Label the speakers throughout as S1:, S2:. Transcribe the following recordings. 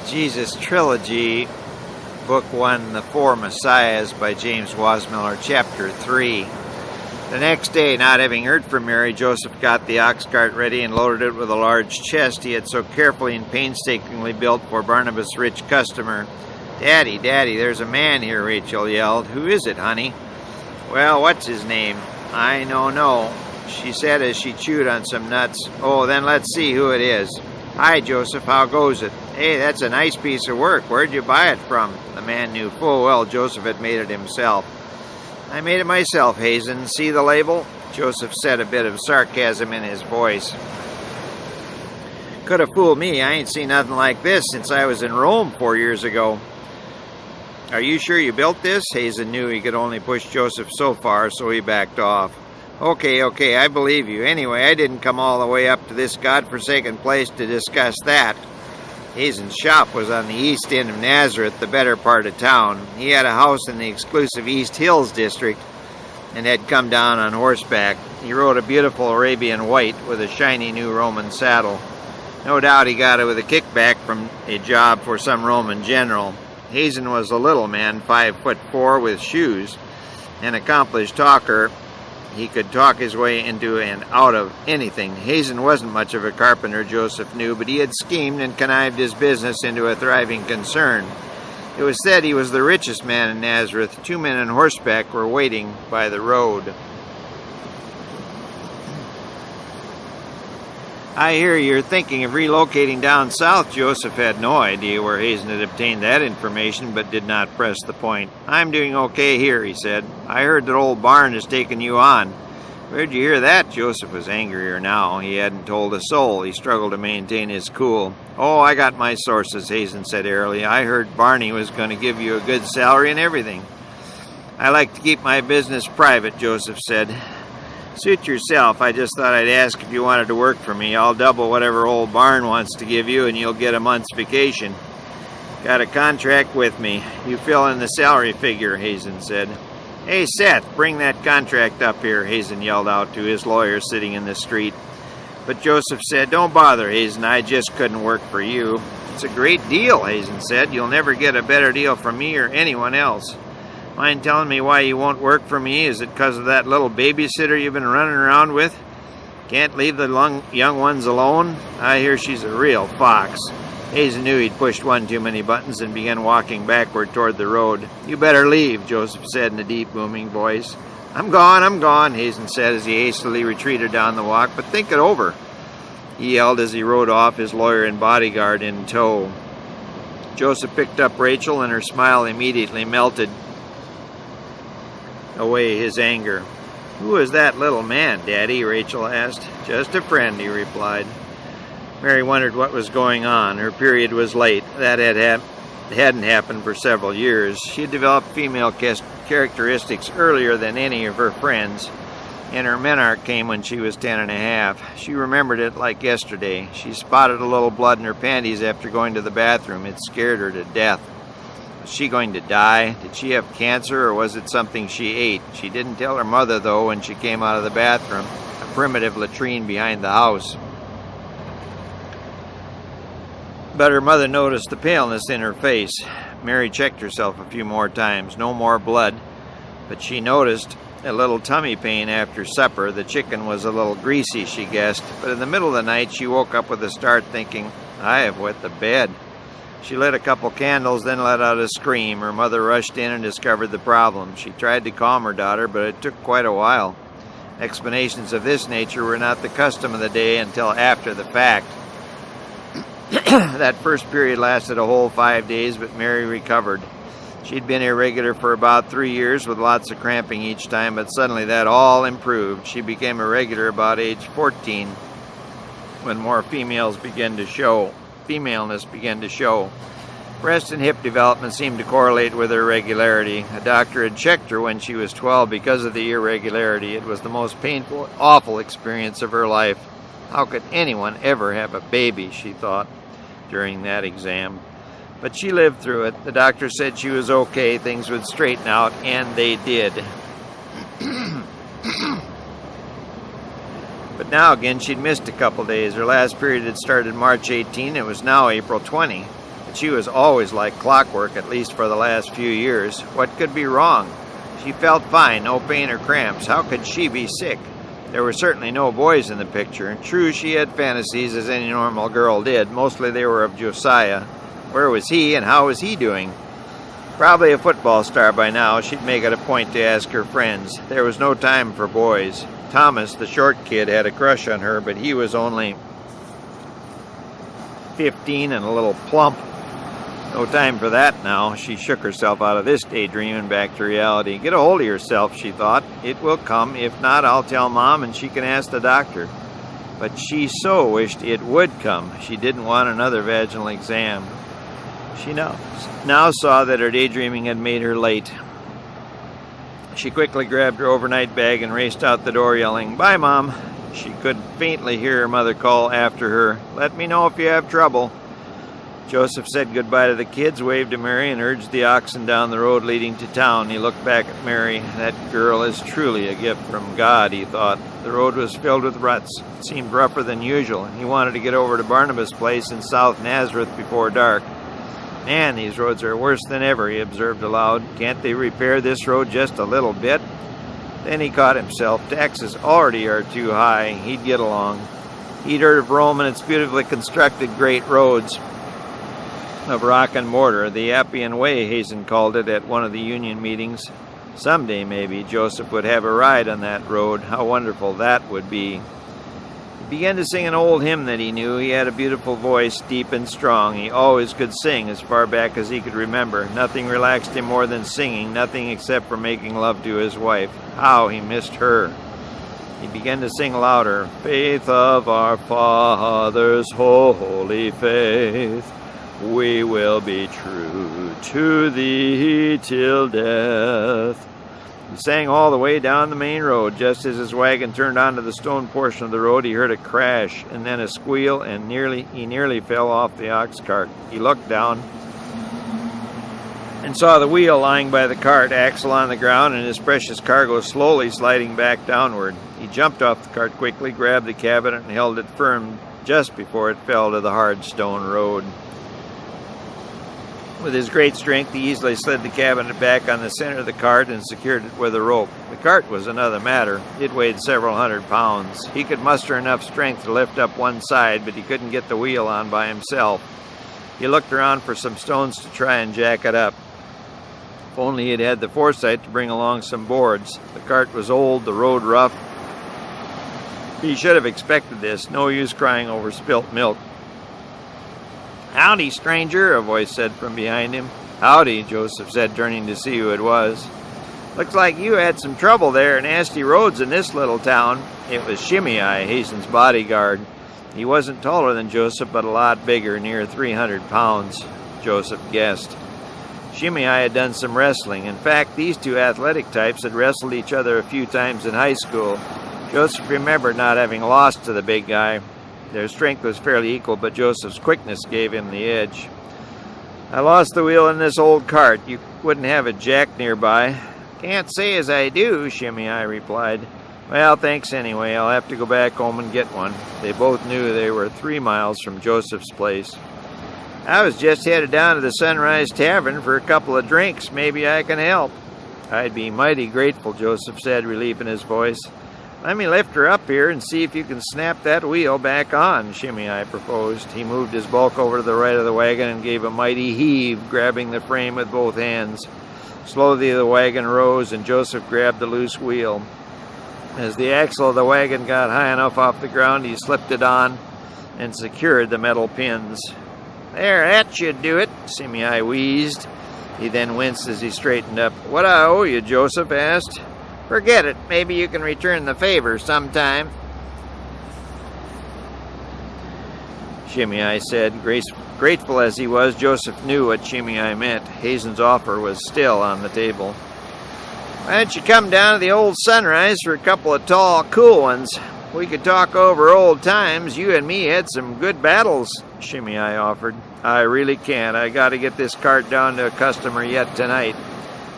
S1: Jesus Trilogy, Book 1, The Four Messiahs by James Wasemiller, Chapter 3. The next day, not having heard from Mary, Joseph got the ox cart ready and loaded it with a large chest he had so carefully and painstakingly built for Barnabas' rich customer. "Daddy, Daddy, there's a man here," Rachel yelled. "Who is it, honey?" "Well, what's his name?" "I don't know," she said as she chewed on some nuts. "Oh, then let's see who it is." "Hi, Joseph, how goes it?" "Hey, that's a nice piece of work. Where'd you buy it from?" The man knew full well Joseph had made it himself. "I made it myself, Hazen. See the label?" Joseph said, a bit of sarcasm in his voice. "Could have fooled me. I ain't seen nothing like this since I was in Rome 4 years ago." "Are you sure you built this?" Hazen knew he could only push Joseph so far, so he backed off. Okay, I believe you. Anyway, I didn't come all the way up to this godforsaken place to discuss that." Hazen's shop was on the east end of Nazareth, the better part of town. He had a house in the exclusive East Hills district and had come down on horseback. He rode a beautiful Arabian white with a shiny new Roman saddle. No doubt he got it with a kickback from a job for some Roman general. Hazen was a little man, 5'4", with shoes, an accomplished talker. He could talk his way into and out of anything. Hazen wasn't much of a carpenter, Joseph knew, but he had schemed and connived his business into a thriving concern. It was said he was the richest man in Nazareth. 2 men on horseback were waiting by the road. "I hear you're thinking of relocating down south." Joseph had no idea where Hazen had obtained that information, but did not press the point. "I'm doing okay here," he said. "I heard that old Barn has taken you on." "Where'd you hear that?" Joseph was angrier now. He hadn't told a soul. He struggled to maintain his cool. "Oh, I got my sources," Hazen said airily. "I heard Barney was going to give you a good salary and everything." "I like to keep my business private," Joseph said. "Suit yourself. I just thought I'd ask if you wanted to work for me. I'll double whatever old Barn wants to give you, and you'll get a month's vacation." "Got a contract with me. You fill in the salary figure," Hazen said. "Hey, Seth, bring that contract up here," Hazen yelled out to his lawyer sitting in the street. But Joseph said, "Don't bother, Hazen. I just couldn't work for you." "It's a great deal," Hazen said. "You'll never get a better deal from me or anyone else." "Mind telling me why you won't work for me? Is it because of that little babysitter you've been running around with? Can't leave the young ones alone? I hear she's a real fox." Hazen knew he'd pushed one too many buttons and began walking backward toward the road. "You better leave," Joseph said in a deep, booming voice. I'm gone, Hazen said as he hastily retreated down the walk. "But think it over," he yelled as he rode off, his lawyer and bodyguard in tow. Joseph picked up Rachel, and her smile immediately melted away his anger. "Who is that little man, Daddy?" Rachel asked. "Just a friend," he replied. Mary wondered what was going on. Her period was late. That hadn't happened for several years. She had developed female characteristics earlier than any of her friends, and her menarche came when she was 10 and a half. She remembered it like yesterday. She spotted a little blood in her panties after going to the bathroom. It scared her to death. Was she going to die? Did she have cancer, or was it something she ate? She didn't tell her mother, though, when she came out of the bathroom, a primitive latrine behind the house. But her mother noticed the paleness in her face. Mary checked herself a few more times. No more blood, but she noticed a little tummy pain after supper. The chicken was a little greasy, she guessed, but in the middle of the night she woke up with a start, thinking, "I have wet the bed." She lit a couple candles, then let out a scream. Her mother rushed in and discovered the problem. She tried to calm her daughter, but it took quite a while. Explanations of this nature were not the custom of the day until after the fact. That first period lasted a whole 5 days, but Mary recovered. She'd been irregular for about 3 years with lots of cramping each time, but suddenly that all improved. She became irregular about age 14 when more femaleness began to show. Breast and hip development seemed to correlate with her irregularity. A doctor had checked her when she was 12 because of the irregularity. It was the most painful, awful experience of her life. How could anyone ever have a baby, she thought during that exam. But she lived through it. The doctor said she was okay, things would straighten out, and they did. But now again, she'd missed a couple days. Her last period had started March 18. It was now April 20. She was always like clockwork, at least for the last few years. What could be wrong? She felt fine, no pain or cramps. How could she be sick? There were certainly no boys in the picture. True, she had fantasies, as any normal girl did. Mostly they were of Josiah. Where was he, and how was he doing? Probably a football star by now. She'd make it a point to ask her friends. There was no time for boys. Thomas, the short kid, had a crush on her, but he was only 15 and a little plump. No time for that now. She shook herself out of this daydream and back to reality. Get a hold of yourself, she thought. It will come. If not, I'll tell Mom and she can ask the doctor. But she so wished it would come. She didn't want another vaginal exam. She now saw that her daydreaming had made her late. She quickly grabbed her overnight bag and raced out the door, yelling, "Bye, Mom." She could faintly hear her mother call after her, "Let me know if you have trouble." Joseph said goodbye to the kids, waved to Mary, and urged the oxen down the road leading to town. He looked back at Mary. That girl is truly a gift from God, he thought. The road was filled with ruts. It seemed rougher than usual. He wanted to get over to Barnabas' place in South Nazareth before dark. Man, these roads are worse than ever, he observed aloud. Can't they repair this road just a little bit? Then he caught himself. Taxes already are too high. He'd get along. He'd heard of Rome and its beautifully constructed great roads of rock and mortar. The Appian Way, Hazen called it at one of the union meetings. Someday, maybe, Joseph would have a ride on that road. How wonderful that would be. He began to sing an old hymn that he knew. He had a beautiful voice, deep and strong. He always could sing as far back as he could remember. Nothing relaxed him more than singing, nothing except for making love to his wife. How he missed her. He began to sing louder. Faith of our fathers, holy faith, we will be true to thee till death. He sang all the way down the main road. Just as his wagon turned onto the stone portion of the road, he heard a crash and then a squeal, and he nearly fell off the ox cart. He looked down and saw the wheel lying by the cart, axle on the ground, and his precious cargo slowly sliding back downward. He jumped off the cart quickly, grabbed the cabinet, and held it firm just before it fell to the hard stone road. With his great strength, he easily slid the cabinet back on the center of the cart and secured it with a rope. The cart was another matter. It weighed several hundred pounds. He could muster enough strength to lift up one side, but he couldn't get the wheel on by himself. He looked around for some stones to try and jack it up. If only he had had the foresight to bring along some boards. The cart was old, the road rough. He should have expected this. No use crying over spilt milk. "Howdy, stranger," a voice said from behind him. "Howdy," Joseph said, turning to see who it was. "Looks like you had some trouble there, nasty roads in this little town." It was Shimei, Hazen's bodyguard. He wasn't taller than Joseph, but a lot bigger, near 300 pounds, Joseph guessed. Shimei had done some wrestling. In fact, these two athletic types had wrestled each other a few times in high school. Joseph remembered not having lost to the big guy. Their strength was fairly equal, but Joseph's quickness gave him the edge. "I lost the wheel in this old cart. You wouldn't have a jack nearby." "Can't say as I do," Shimei replied. "Well, thanks anyway. I'll have to go back home and get one." They both knew they were 3 miles from Joseph's place. "I was just headed down to the Sunrise Tavern for a couple of drinks. Maybe I can help." "I'd be mighty grateful," Joseph said, relief in his voice. "Let me lift her up here and see if you can snap that wheel back on," Shimei proposed. He moved his bulk over to the right of the wagon and gave a mighty heave, grabbing the frame with both hands. Slowly the wagon rose, and Joseph grabbed the loose wheel. As the axle of the wagon got high enough off the ground, he slipped it on and secured the metal pins. "There, that should do it," Shimei wheezed. He then winced as he straightened up. "What I owe you?" Joseph asked. "Forget it. Maybe you can return the favor sometime," Shimei said. Grateful as he was, Joseph knew what Shimei meant. Hazen's offer was still on the table. "Why don't you come down to the old Sunrise for a couple of tall, cool ones? We could talk over old times. You and me had some good battles," Shimei offered. "I really can't. I got to get this cart down to a customer yet tonight."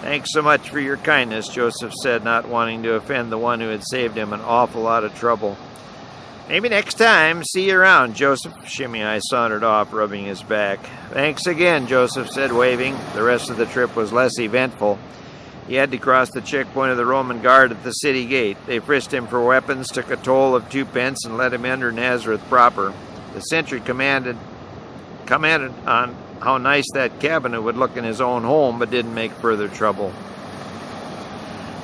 S1: "Thanks so much for your kindness," Joseph said, not wanting to offend the one who had saved him an awful lot of trouble. Maybe next time. See you around, Joseph. Shimei sauntered off, rubbing his back. Thanks again, Joseph said, waving. The rest of the trip was less eventful. He had to cross the checkpoint of the Roman guard at the city gate. They frisked him for weapons, took a toll of 2 pence, and let him enter Nazareth proper. The sentry commented on how nice that cabinet would look in his own home, but didn't make further trouble.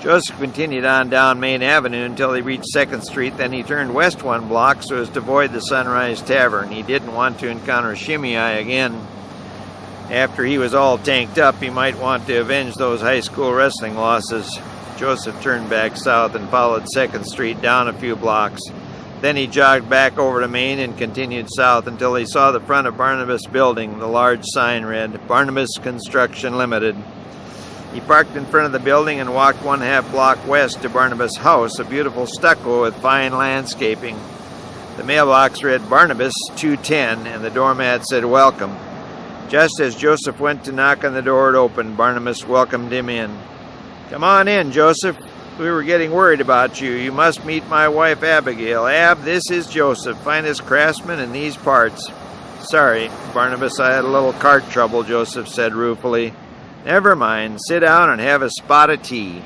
S1: Joseph continued on down Main Avenue until he reached 2nd Street. Then he turned west 1 block so as to avoid the Sunrise Tavern. He didn't want to encounter Shimei again. After he was all tanked up, he might want to avenge those high school wrestling losses. Joseph turned back south and followed 2nd Street down a few blocks. Then he jogged back over to Main and continued south until he saw the front of Barnabas Building. The large sign read, Barnabas Construction Limited. He parked in front of the building and walked 1/2 block west to Barnabas' house, a beautiful stucco with fine landscaping. The mailbox read Barnabas 210, and the doormat said welcome. Just as Joseph went to knock on the door, it opened. Barnabas welcomed him in. Come on in, Joseph. We were getting worried about you. You must meet my wife, Abigail. Ab, this is Joseph, finest craftsman in these parts. Sorry, Barnabas, I had a little cart trouble, Joseph said ruefully. Never mind. Sit down and have a spot of tea.